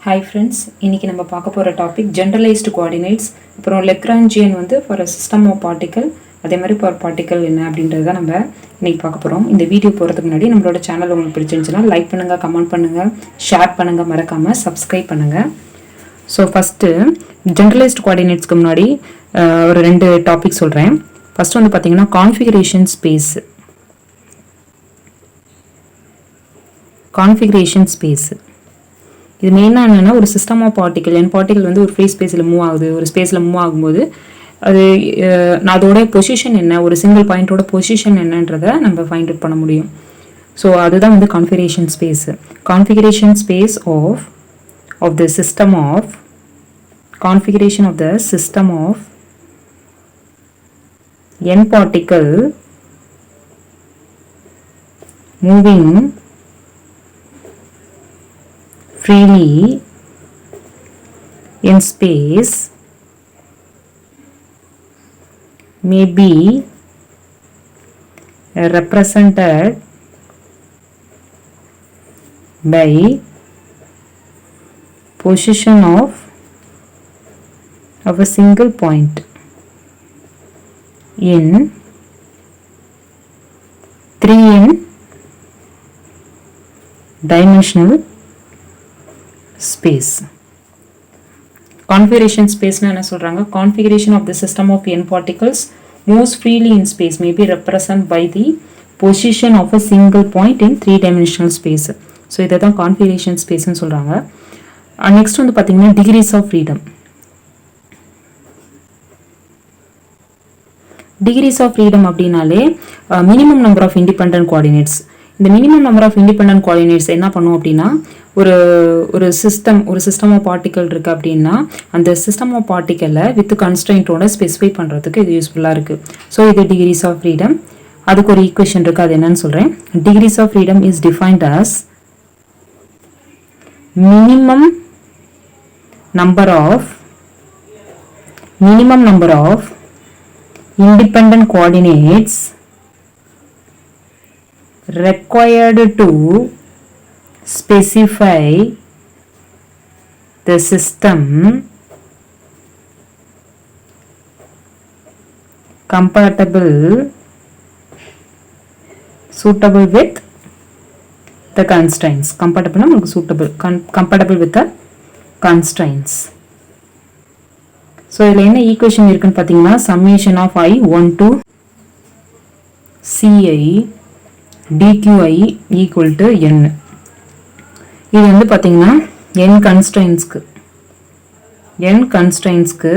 Hi friends, இன்னைக்கு நம்ம பார்க்க போற டாபிக் generalized coordinates. அப்புறம் Lagrangian for a system of particle, அதே மாதிரி per particle என்ன அப்படின்றத தான் நம்ம இன்னைக்கு பார்க்க போறோம். இந்த வீடியோ போறதுக்கு முன்னாடி நம்மளோட சேனல் உங்களுக்கு பிடிச்சிருந்துச்சுனா லைக் பண்ணுங்க, கமெண்ட் பண்ணுங்க, ஷேர் பண்ணுங்க, மறக்காம சப்ஸ்கிரைப் பண்ணுங்க. ஸோ ஃபர்ஸ்ட் generalized coordinatesக்கு முன்னாடி ஒரு ரெண்டு டாபிக் சொல்றேன். ஃபர்ஸ்ட் வந்து பாத்தீங்கன்னா configuration space. configuration space இது மெயினாக என்னென்னா ஒரு system of particle N particle வந்து ஒரு ஃப்ரீ ஸ்பேஸில் மூவ் ஆகுது, ஒரு ஸ்பேஸில் மூவ் ஆகும்போது அது அதோட பொசிஷன் என்ன, ஒரு சிங்கிள் பாயிண்ட்டோட பொசிஷன் என்னன்றதை நம்ம ஃபைண்ட் அவுட் பண்ண முடியும். ஸோ அதுதான் வந்து configuration space. Configuration space of the system of configuration of the system of n particle moving freely in space may be represented by position of a single point in 3n dimensional space. Configuration space na enna solranga, configuration of the system of n particles moves freely in space may be represented by the position of a single point in three dimensional space. So idha dhaan configuration space nu solranga. Next வந்து பாத்தீங்கன்னா degrees of freedom. Degrees of freedom அப்படினாலே minimum number of independent coordinates. இந்த minimum number of independent coordinates என்ன பண்ணும் அப்படின்னா ஒரு system of particle இருக்கு அப்படின்னா அந்த சிஸ்டம் ஆஃப் பார்ட்டிக்கலை வித் கன்ஸ்ட்ரெயின்ட்டோட ஸ்பெசிஃபை பண்ணுறதுக்கு இது யூஸ்ஃபுல்லாக இருக்குது. ஸோ இது டிகிரிஸ் ஆஃப் ஃப்ரீடம். அதுக்கு ஒரு ஈக்குவேஷன் இருக்குது, அது என்னன்னு சொல்கிறேன். Degrees of freedom is defined as minimum number of independent coordinates required to specify the system suitable with the constraints. Compatible with the constraints. So இதில் என்ன ஈக்குவேஷன் இருக்குன்னு பார்த்தீங்கன்னா summation of I1 to Ci dqi equal to n. இது வந்து பார்த்தீங்கன்னா n constraintsக்கு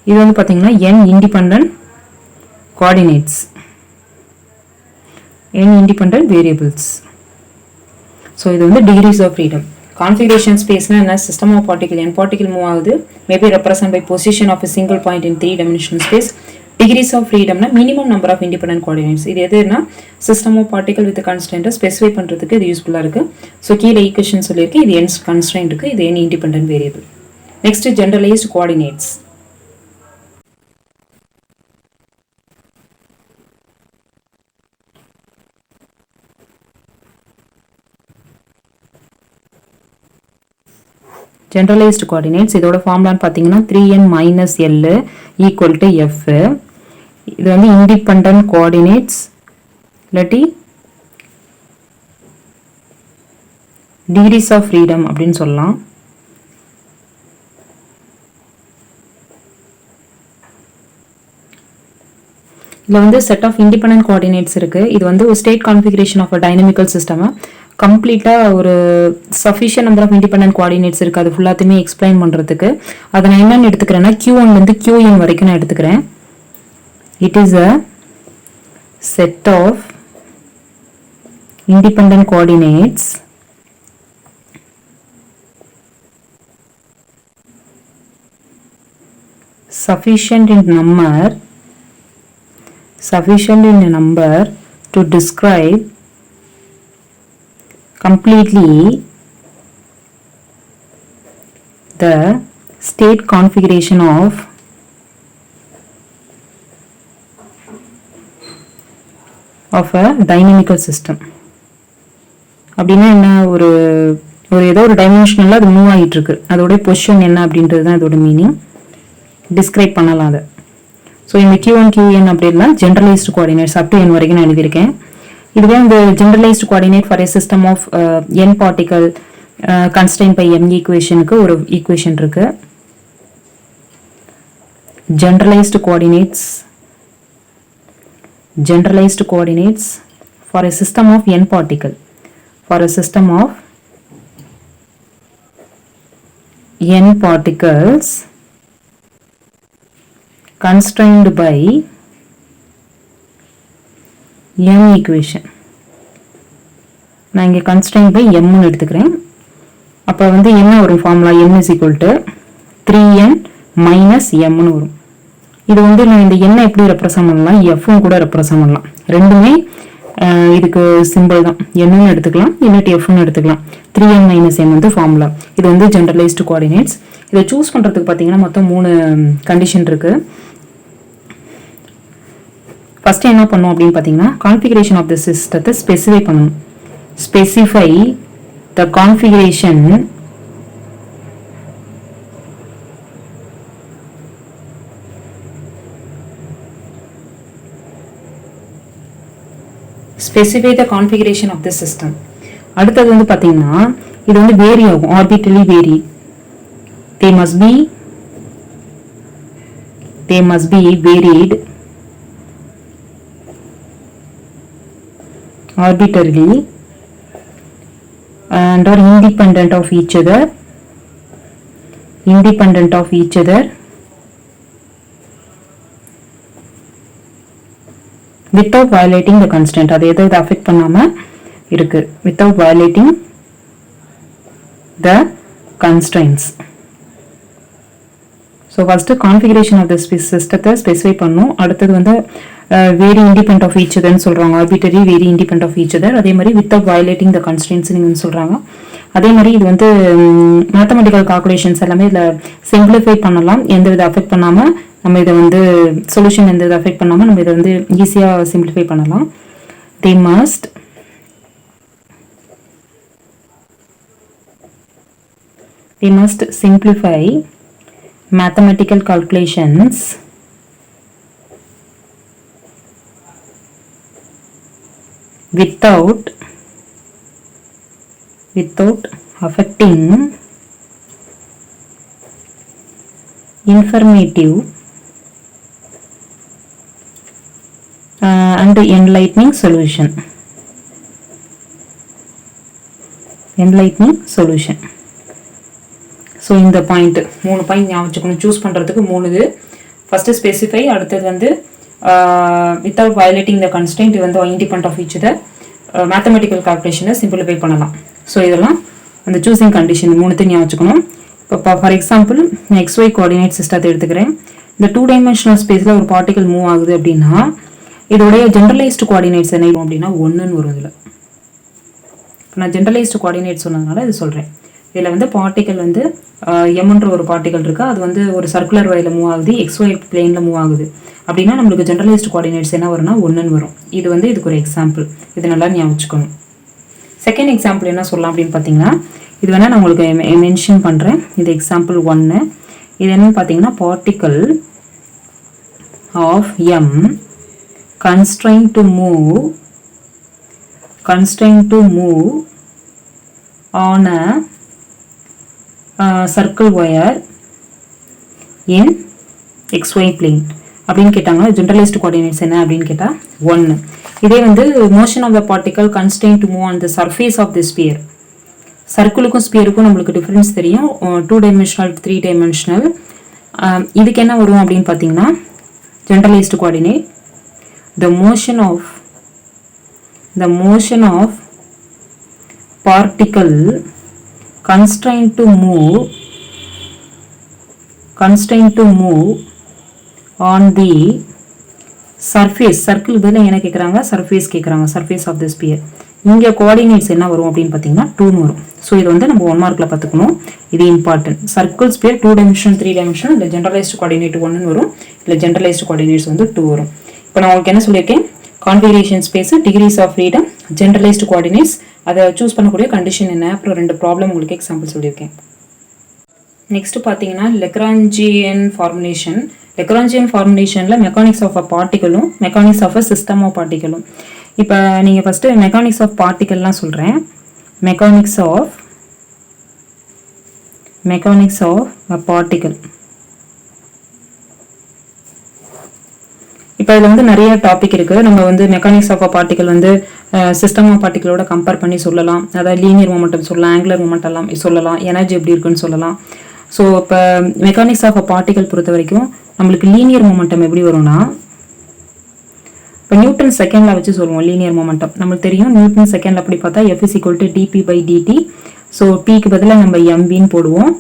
இது வந்து பார்த்தீங்கன்னா n independent coordinates, n independent variables. So இது வந்து degrees of freedom. Configuration space na enna, system of particle n particle move ஆகுது, may be represented by position of a single point in three dimensional space. Degrees of freedom na minimum number of independent coordinates. இது எதுனா system of particle with constraint specify பண்றதுக்கு இது யூஸ்ஃபுல்லா இருக்கு. So கீழே equation சொல்லியிருக்கேன். இது n constraint இருக்கு, இது n independent variable. Next generalized coordinates. generalized coordinates இதோட ஃபார்முலான்னு பார்த்தீங்கன்னா 3n minus l equal to f. இது வந்து independent coordinates இல்லாட்டி degrees of freedom அப்படின்னு சொல்லலாம். இதில் வந்து set of independent coordinates இருக்கு. இது வந்து ஒரு state configuration of a dynamical system. கம்ப்ளீட்டாக ஒரு sufficient number of independent coordinates இருக்குது. அது ஃபுல்லாத்தையுமே எக்ஸ்பிளைன் பண்ணுறதுக்கு அதை நான் என்னென்னு எடுத்துக்கிறேன்னா Q1லேருந்து Qn வரைக்கும் நான் எடுத்துக்கிறேன். It is a set of independent coordinates sufficient in number to describe completely the state configuration of a dynamical system. அப்படின்னா என்ன, ஒரு ஏதோ ஒரு டைமென்ஷனில் அது மூவ் ஆகிட்டு இருக்கு, அதோட பொசிஷன் என்ன அப்படின்றது தான் அதோட மீனிங். டிஸ்கிரைப் பண்ணலாம் அதை. ஸோ இந்த Q1 QN அப்படின்னா generalised coordinates up to n வரைக்கும் நான் எழுதியிருக்கேன். இதுவே இந்த generalised coordinate for a system of n particle constrained by m ஈக்குவேஷனுக்கு ஒரு ஈக்குவேஷன் இருக்கு. generalized coordinates for a system of n particle, n particles constrained by m equation. நான் இங்கே constrained by m ன்னு எடுத்துக்கிறேன். அப்போ வந்து என்ன வரும் formula, n is equal to 3n minus m ன்னு வரும். இது வந்து நான் இந்த n எப்படி ரெப்ரசன்ட் பண்ணலாம், f கூட ரெப்ரசன்ட் பண்ணலாம். ரெண்டுமே இதுக்கு சிம்பிள் தான். n ன்னு எடுத்துக்கலாம், இல்லாட்டி f ன்னு எடுத்துக்கலாம். 3n minus m வந்து ஃபார்முலா. இது வந்து ஜெனரலைஸ்டு கோஆர்டினேட்ஸ். இதை சூஸ் பண்ணுறதுக்கு பார்த்தீங்கன்னா மொத்தம் 3 கண்டிஷன் இருக்கு. ஃபர்ஸ்ட் என்ன பண்ணும் அப்படின்னு பார்த்தீங்கன்னா, கான்ஃபிகரேஷன் ஆஃப் த சிஸ்டத்தை ஸ்பெசிஃபை பண்ணணும். Specify the configuration of the system. அடுத்தது வந்து பார்த்தீங்கன்னா இது வந்து வேரி ஆகும், ஆர்பிட்டலி vary. they must be varied arbitrarily and are independent of each other without violating the constraint. அது எதை அஃபெக்ட் பண்ணாம இருக்கு, without violating the constraints. So first configuration of the system specify பண்ணும். அடுத்தது வந்து very independent of each other ன்னு சொல்றாங்க, arbitrary very independent of each other. அதே மாதிரி without violating the constraints நீங்க சொல்றாங்க. அதே மாதிரி இது வந்து மேத்தமெட்டிக்கல் கால்குலேஷன்ஸ் எல்லாமே இதுல சிம்பிளிஃபை பண்ணலாம், எந்த வித அஃபெக்ட் பண்ணாம நம்ம இதை வந்து சொல்யூஷன் எந்த வித அஃபெக்ட் பண்ணாம நம்ம இதை வந்து ஈஸியா சிம்பிளிஃபை பண்ணலாம். they must simplify mathematical calculations without affecting informative and enlightening solution. So இந்த பாயிண்ட் 3 பாயிண்ட் ஞாபகம் வச்சுக்கணும். சூஸ் பண்ணுறதுக்கு 3 இது. ஃபர்ஸ்ட் ஸ்பெசிஃபை, அடுத்தது வந்து வித்தவுட் வயலேட்டிங் த கன்ஸ்டன்ட், இது வந்து independent of each other, mathematical கால்குலேஷனை சிம்பிளிஃபை பண்ணலாம். ஸோ இதெல்லாம் அந்த சூசிங் கண்டிஷன் 3 ஞாபகம் வச்சுக்கணும். இப்போ ஃபார் எக்ஸாம்பிள் நான் XY கோஆர்டினேட் சிஸ்டத்தை எடுத்துக்கிறேன். இந்த 2 டைமென்ஷனல் ஸ்பேஸில் ஒரு பார்ட்டிகல் மூவ் ஆகுது அப்படின்னா இதோடைய ஜென்ரலைஸ்டு கோஆர்டினேட்ஸ் என்ன அப்படின்னா 1ன்னு வரும். இதில் இப்போ நான் ஜென்ரலைஸ்டு கோஆர்டினேட் சொன்னதுனால இது சொல்கிறேன். இதில் வந்து பார்ட்டிகல் வந்து எம்ன்ற ஒரு பார்ட்டிகல் இருக்கு, அது வந்து ஒரு சர்க்குலர் வகையில் மூவ் ஆகுது, XY பிளேனில் மூவ் ஆகுது அப்படின்னா நம்மளுக்கு ஜென்ரலைஸ்டு கோஆர்டினேட்ஸ் என்ன வரும்னா 1ன்னு வரும். இது வந்து இதுக்கு ஒரு எக்ஸாம்பிள், இது நல்லா ஞாபகம் வச்சுக்கணும். செகண்ட் எக்ஸாம்பிள் என்ன சொல்லலாம் அப்படின்னு பார்த்தீங்கன்னா, இது வேணால் நான் உங்களுக்கு மென்ஷன் பண்ணுறேன். இது எக்ஸாம்பிள் 1. இது என்னன்னு பார்த்தீங்கன்னா, particle of M constrained to move on a circle wire in XY plane அப்படின்னு கேட்டாங்க. ஜென்ரலைஸ்டு கோஆர்டினேட்ஸ் என்ன அப்படின்னு கேட்டால் 1. இதே வந்து motion of the particle constrained to move on the surface of the sphere. சர்க்கிளுக்கும் ஸ்பியருக்கும் நம்மளுக்கு டிஃபரன்ஸ் தெரியும், 2 டைமென்ஷனல் 3 டைமென்ஷனல். இதுக்கு என்ன வரும் அப்படின்னு பார்த்தீங்கன்னா, generalised coordinate the motion of particle constrained to move on the surface. Circle பதில் என்ன கேட்குறாங்க, சர்ஃபேஸ் கேட்குறாங்க, சர்ஃபேஸ் ஆஃப் த ஸ்பியர். இங்கே கோஆர்டினேட்ஸ் என்ன வரும் அப்படின்னு பார்த்தீங்கன்னா 2ன்னு வரும். ஸோ இது வந்து நம்ம 1 மார்க்கில் பார்த்துக்கணும், இது important. Circle sphere 2 dimension 3 dimension, இல்லை ஜென்ரலைஸ்டு கோஆர்டினேட் 1ன்னு வரும், இல்லை ஜென்ரலைஸ்டு கோஆர்டினேட்ஸ் வந்து 2 வரும். இப்போ நான் உங்களுக்கு என்ன சொல்லியிருக்கேன், configuration space, degrees of freedom, generalized coordinates, அதை சூஸ் பண்ணக்கூடிய கண்டிஷன் என்ன, அப்புறம் 2 ப்ராப்ளம் உங்களுக்கு எக்ஸாம்பிள் சொல்லியிருக்கேன். நெக்ஸ்ட் பார்த்தீங்கன்னா லெக்ராஞ்சியன் ஃபார்முலேஷன். லெக்ராஞ்சியன் ஃபார்முலேஷனில் மெக்கானிக்ஸ் ஆஃப் அ பார்ட்டிகளும் mechanics of a system of பார்ட்டிகளும். இப்போ நீங்கள் ஃபஸ்ட்டு மெக்கானிக்ஸ் ஆஃப் பார்ட்டிகல்லாம் சொல்கிறேன். Mechanics of a particle. இப்போ இதில் வந்து நிறைய டாபிக் இருக்குது. நம்ம வந்து மெக்கானிக்ஸ் ஆஃப் அ பார்ட்டிகல் வந்து சிஸ்டம் ஆஃப் பார்ட்டிகளோட கம்பேர் பண்ணி சொல்லலாம். அதாவது லீனியர் மொமெண்டம் சொல்லலாம், ஆங்குலர் மொமெண்டம் சொல்லலாம், எனர்ஜி எப்படி இருக்குன்னு சொல்லலாம். ஸோ இப்போ மெக்கானிக்ஸ் ஆஃப் அ பார்ட்டிகல் பொறுத்த வரைக்கும் நம்மளுக்கு லீனியர் மொமெண்டம் எப்படி வரும்னா, இப்போ நியூட்டன் செகண்டில் வச்சு சொல்லுவோம் லீனியர் மொமெண்டம். நம்மளுக்கு தெரியும் நியூட்டன் செகண்டில் அப்படி பார்த்தா F = dp/dt. ஸோ பிக்கு பதிலாக நம்ம mvன்னு போடுவோம்.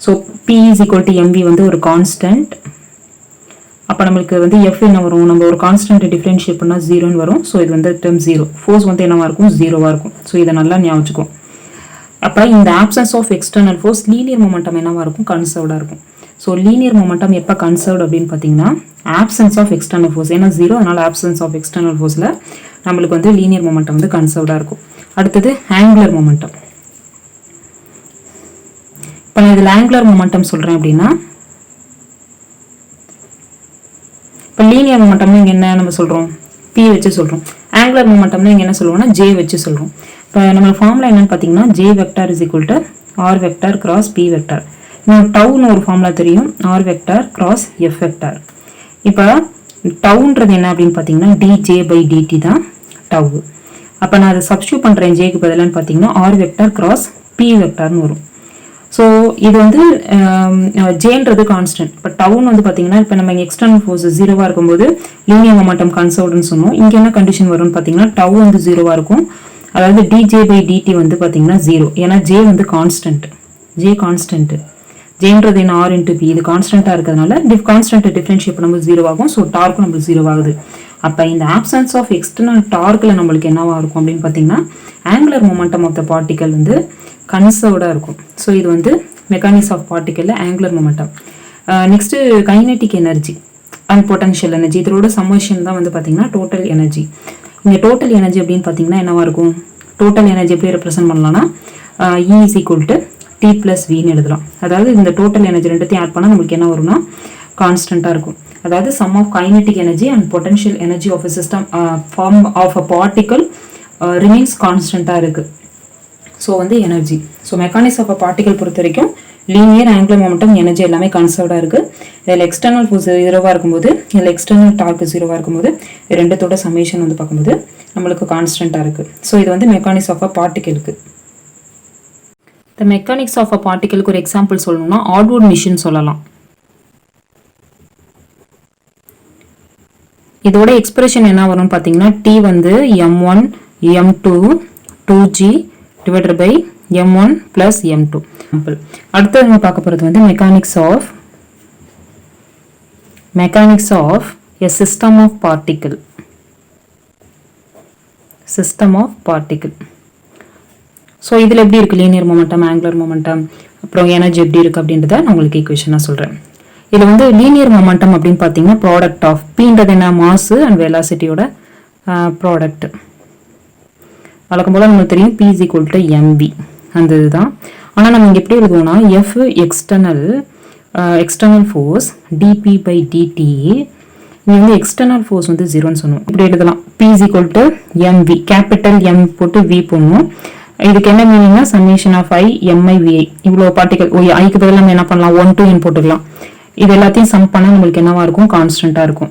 ஸோ p = mv வந்து ஒரு கான்ஸ்டன்ட். அப்போ நம்மளுக்கு வந்து F என்ன வரும், நம்ம ஒரு கான்ஸ்டன்ட் டிஃபரன்ஷியேட் பண்ணால் 0ன்னு வரும். ஸோ இது வந்து டேர்ம் 0. ஃபோர்ஸ் வந்து என்னவா இருக்கும், 0வாக இருக்கும். ஸோ இதை நல்லா ஞாபகம் வச்சுக்கும். அப்போ இந்த absence of external force linear momentum என்னவா இருக்கும், கன்சர்வ்டாக இருக்கும். ஸோ லீனியர் மொமெண்டம் எப்போ கன்சர்வ்ட் அப்படின்னு பார்த்தீங்கன்னா ஆப்சன்ஸ் ஆஃப் எக்ஸ்டர்னல் ஃபோர்ஸ். ஏன்னா 0, அதனால் ஆப்சன்ஸ் ஆஃப் எக்ஸ்டர்னல் ஃபோர்ஸில் நம்மளுக்கு வந்து லீனியர் மொமெண்டம் வந்து கன்சர்வ்டாக இருக்கும். அடுத்தது ஆங்குலர் மொமெண்டம். இப்போ நான் இதில் ஆங்குலர் மொமெண்டம் சொல்கிறேன் அப்படின்னா, இப்போ லீனியர் மொமெண்டம்னா இங்கே என்ன நம்ம சொல்கிறோம், P வச்சு சொல்கிறோம். ஆங்குலர் மொமெண்டம்னா இங்கே என்ன சொல்லுவோம்னா J வச்சு சொல்கிறோம். இப்போ நம்ம ஃபார்முலா என்னன்னு பார்த்தீங்கன்னா J vector = R vector cross P vector. இன்னும் டவுன்னு ஒரு ஃபார்முலா தெரியும், R vector cross F vector. இப்போ டவுன்றது என்ன அப்படின்னு பார்த்தீங்கன்னா dJ/dt தான் டவு. அப்போ நான் அதை சப்ஸ்டியூட் பண்ணுறேன் ஜேக்கு பதிலான்னு பார்த்தீங்கன்னா R வெக்டார் கிராஸ் P வெக்டார்னு வரும். ஸோ இது வந்து ஜேன்றது கான்ஸ்டன்ட். இப்போ டவுன் வந்து பார்த்தீங்கன்னா இப்போ நம்ம எக்ஸ்டர்னல் ஃபோர்ஸ் 0வாக இருக்கும்போது லீனியர் மொமெண்டம் கன்சர்வ்டுன்னு சொன்னோம். இங்கே என்ன கண்டிஷன் வரும்னு பார்த்தீங்கன்னா டவு வந்து 0வாக இருக்கும். அதாவது dJ/dt வந்து பார்த்தீங்கன்னா 0. ஏன்னா ஜே வந்து கான்ஸ்டன்ட். J constant. ஜேன்றது என்ன R × P. இது கான்ஸ்டன்ட்டாக இருக்கிறதுனால கான்ஸ்டன்ட்டை டிஃபரன்ஷியேட் பண்ணும்போது 0 ஆகும். ஸோ டார்க்கும் நம்மளுக்கு 0 ஆகுது. அப்போ இந்த ஆப்சன்ஸ் ஆஃப் எக்ஸ்டர்னல் டார்க்கில் நம்மளுக்கு என்னவா இருக்கும் அப்படின்னு பார்த்தீங்கன்னா angular momentum of the particle வந்து கன்சர்வ்டாக இருக்கும். ஸோ இது வந்து மெக்கானிக்ஸ் ஆஃப் பார்ட்டிகலில் angular momentum. Next kinetic energy and potential energy. இதோட சம்மேஷன் தான் வந்து பார்த்தீங்கன்னா டோட்டல் எனர்ஜி. இந்த டோட்டல் எனர்ஜி அப்படின்னு பார்த்தீங்கன்னா என்னவா இருக்கும், டோட்டல் எனர்ஜி எப்படி ரெப்ரசென்ட் பண்ணலாம்னா E = T+Vன்னு எழுதலாம். அதாவது இந்த டோட்டல் எனர்ஜி ரெண்டுத்தையும் ஆட் பண்ணால் நம்மளுக்கு என்ன வரும்னா கான்ஸ்டன்ட்டாக இருக்கும். அதாவது sum of kinetic energy and potential energy of a system form of a particle remains கான்ஸ்டன்ட்டாக இருக்குது. ஸோ வந்து energy. So mechanics of a particle பொறுத்த வரைக்கும் லீனியர், ஆங்குலர் மொமெண்டம், எனர்ஜி எல்லாமே கன்சர்வ்டாக இருக்குது. இதில் எக்ஸ்டர்னல் ஃபோர்ஸ் 0வாக இருக்கும்போது, இதில் எக்ஸ்டர்னல் டார்க் 0வாக இருக்கும்போது, ரெண்டுத்தோட சமேஷன் வந்து பார்க்கும்போது நம்மளுக்கு கான்ஸ்டன்ட்டாக இருக்குது. ஸோ இது வந்து மெக்கானிக்ஸ் ஆஃப் அ பார்ட்டிகலுக்கு. இந்த மெக்கானிக்ஸ் ஆஃப் அ பார்ட்டிகலுக்கு ஒரு எக்ஸாம்பிள் சொல்லணும்னா ஆட்வுட் மிஷின் சொல்லலாம். இதோட எக்ஸ்பிரஷன் என்ன வரும்னு பார்த்தீங்கன்னா T வந்து m1 m2 2g divided by m1 plus m2. அடுத்து நம்ம பார்க்க போகிறது வந்து mechanics of a system of particle. So இதில் எப்படி இருக்குது லீனியர் மொமெண்டம், ஆங்குலர் மொமெண்டம், அப்புறம் எனர்ஜி எப்படி இருக்குது அப்படின்றத நான் உங்களுக்கு ஈக்குவேஷனாக சொல்கிறேன். இதில் வந்து லீனியர் மொமெண்டம் அப்படின்னு பார்த்தீங்கன்னா ப்ராடக்ட் ஆஃப் Pன்றது என்ன, மாஸ் அண்ட் வெலாசிட்டியோட ப்ராடக்ட். வழக்கம் போல் நமக்கு தெரியும் P = mv அந்த இதுதான். ஆனால் நம்ம இங்கே எப்படி எழுதுவோம்னா F எக்ஸ்டர்னல் ஃபோர்ஸ் dp/dt. இங்கே வந்து எக்ஸ்டர்னல் ஃபோர்ஸ் வந்து 0ன்னு சொன்னோம். இப்படி எழுதலாம் P = mv, கேபிட்டல் M போட்டு V போடணும். இதுக்கு என்ன மீனிங்னா சம்மேஷன் ஆஃப் I mi/vi. இவ்வளோ பார்ட்டிகல் ஐக்கு பதிலாக நம்ம என்ன பண்ணலாம் 1 to n போட்டுக்கலாம். இது எல்லாத்தையும் சம் பண்ணால் நம்மளுக்கு என்னவா இருக்கும், கான்ஸ்டன்ட்டாக இருக்கும்.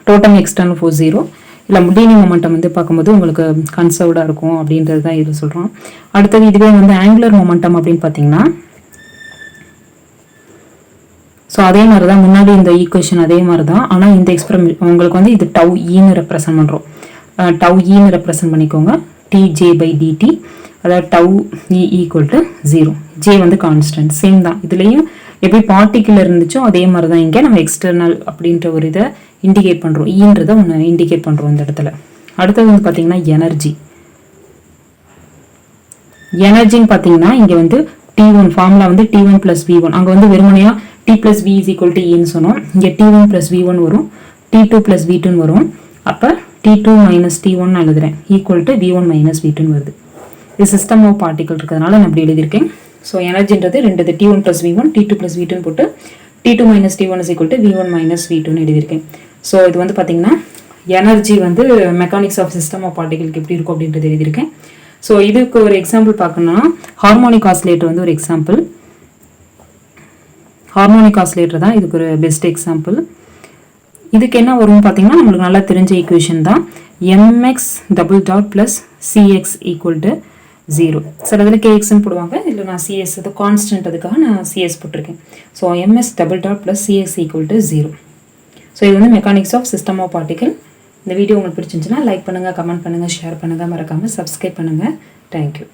Total external force 0. இல்லை லீனியர் மொமெண்டம் வந்து பார்க்கும்போது உங்களுக்கு கன்சர்வ்டாக இருக்கும் அப்படின்றது தான் இது சொல்கிறோம். அடுத்தது இதுவே வந்து ஆங்குலர் மொமெண்டம் அப்படின்னு பார்த்தீங்கன்னா ஸோ அதே மாதிரி தான் முன்னாடி இந்த ஈக்குவேஷன் அதே மாதிரி தான். ஆனால் இந்த உங்களுக்கு வந்து இது டவ் ஈன்னு ரெப்ரசன்ட் பண்ணுறோம். டவ் ஈன்னு ரெப்ரசன்ட் பண்ணிக்கோங்க. TJ/dt. அதாவது டவ் E = 0. J வந்து கான்ஸ்டன்ட். சேம் தான் இதுலேயும் எப்படி பார்ட்டிக்கிள் இருந்துச்சோ அதே மாதிரி தான் இங்கே நம்ம எக்ஸ்டர்னல் அப்படின்ற ஒரு இதை இண்டிகேட் பண்ணுறோம். ஈன்றதை ஒன்று இண்டிகேட் பண்ணுறோம் இந்த இடத்துல. அடுத்தது வந்து பார்த்தீங்கன்னா எனர்ஜின்னு பார்த்தீங்கன்னா இங்கே வந்து T1 ஃபார்முலா வந்து T1 + V1. அங்கே வந்து வெறுமனையாக T+V = Eன்னு சொன்னோம். இங்கே T1 + V1 வரும், T2 + V2 வரும். அப்போ T2 மைனஸ் T1 எழுதுறேன் equal to V1 minus V2 வருது. இது சிஸ்டம் ஆஃப் பார்ட்டிகல் இருக்கிறதுனால நான் இப்படி எழுதியிருக்கேன். ஸோ எனர்ஜின்றது ரெண்டு T1 plus V1 T2 plus V2 போட்டு T2 minus T1 is equal to V1 minus V2 எழுதியிருக்கேன். ஸோ இது வந்து பார்த்தீங்கன்னா எனர்ஜி வந்து மெக்கானிக்ஸ் ஆஃப் சிஸ்டம் ஆஃப் பார்ட்டிகளுக்கு எப்படி இருக்கும் அப்படின்றது எழுதியிருக்கேன். ஸோ இதுக்கு ஒரு எக்ஸாம்பிள் பார்க்கணும்னா ஹார்மோனிக் ஆசிலேட்டர் வந்து ஒரு எக்ஸாம்பிள். ஹார்மோனிக் ஆசிலேட்டர் தான் இதுக்கு ஒரு பெஸ்ட் எக்ஸாம்பிள். இதுக்கு என்ன வரும் பார்த்தீங்கன்னா நம்மளுக்கு நல்லா தெரிஞ்ச ஈக்குவேஷன் தான் mx double dot plus CX equal to 0. சில இதில் கேஎக்ஸ்ன்னு போடுவாங்க, இல்லை நான் சிஎஸ் அது கான்ஸ்டன்ட் அதுக்காக நான் சிஎஸ் போட்டிருக்கேன். So MS double dot plus CX equal to 0. So இது வந்து mechanics of system of particle. இந்த வீடியோ உங்களுக்கு பிடிச்சிருந்துச்சுன்னா லைக் பண்ணுங்கள், கமெண்ட் பண்ணுங்கள், ஷேர் பண்ணுங்கள், மறக்காமல் சப்ஸ்கிரைப் பண்ணுங்கள். தேங்க்யூ.